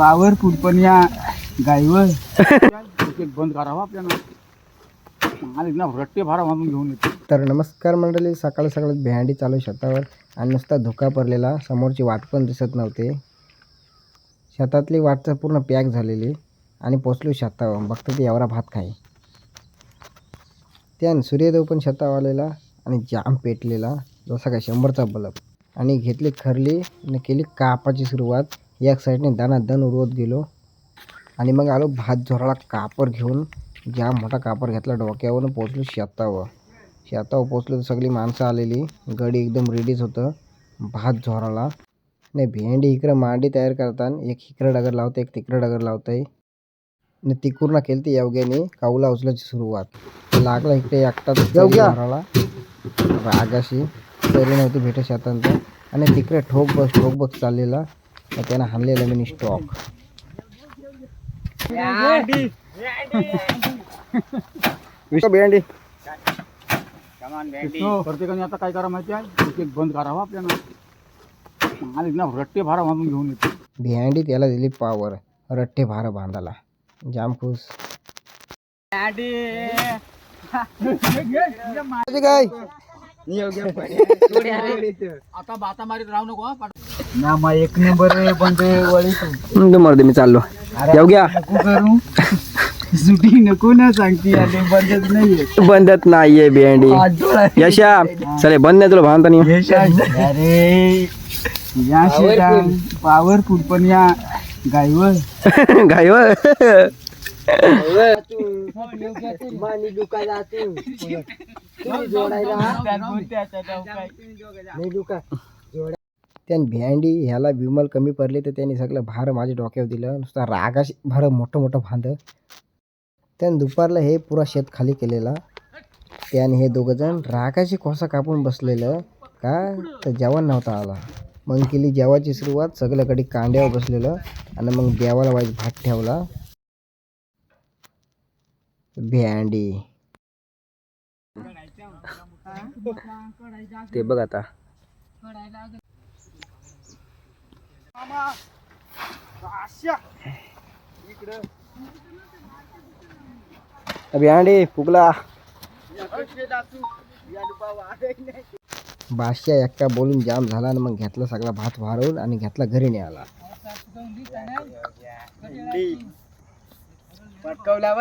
Powerful पण या गाईवर बंद करावा आपल्याला ना रट्टे भारा बांधून घेऊन येतो. तर नमस्कार मंडळी, सकाळ सकाळी भेंडी चालू शेतावर आणि नुसता धुका पडलेला, समोरची वाट पण दिसत नव्हते. शेतातली वाट तर पूर्ण पॅक झालेली आणि पोचलो शेतावर. बघतो ते एवढा भात खाई त्यान सूर्यदेव पण शेतावर आलेला आणि जाम पेटलेला जसा काय 100चा बल्ब. आणि घेतली खरली आणि केली कापाची सुरुवात. एक साईडने दणादण उडवत गेलो आणि मग आलो भात झोराला कापर घेऊन. जाम मोठा कापर घेतला डोक्यावरून. पोचलो शेतावर. पोचलो तर सगळी माणसं आलेली. गडी एकदम रेडीच होतं भात झोराला. नाही भेंडी इकडं मांडी तयार करताना एक इकडं डगर लावतं, एक तिकडं डगर लावतंय. आणि तिकडून केली ती योग्याने काऊला उचलायची सुरुवात. लागला इकडे एकटाच झोराला आगाशी तरी नव्हती भेटत शेतांत. आणि तिकडे ठोक बस चाललेला. त्यानं हाणलेलं मी स्टॉक. भेंडी प्रत्येकाने आता काय करा माहिती आहे, बंद करावा आपल्याला ना रट्टे भारा बांधून घेऊन येतो. भेंडी त्याला दिली पावर रट्टे भार बांधायला. जाम खुश. काय आता बाता मारीत राहू नको ना. मग एक नंबर बंद वळी मर्द मी चाललो. येऊ घ्या करू सुटी नको ना सांगती. बंदच नाहीये, बंदत नाहीये भेंडी. यशा चले बंद नाही तुला भांता नाही. अरे या पॉवरफुल पण या गाईवर गायवर त्यान भेंडी ह्याला विमल कमी पडली तर त्यांनी सगळं भार माझ्या डोक्यावर दिलं. नुसता रागाशी भार मोठं भांड. त्यानं दुपारला हे पुरा शेत खाली केलेला. त्याने हे दोघंजण रागाशी कोसा कापून बसलेलं का तर जेवण नव्हता आला. मग केली जेवायची सुरुवात. सगळ्याकडे कांड्यावर बसलेलं आणि मग देवाला वाईज भात ठेवला. भेंडी ते बघ आता भेंडी फुगला. बादशाह एकटा बोलून जाम झाला आणि मग घेतला सगळा भात वाढवून आणि घेतला घरी न्यायला. पटकवला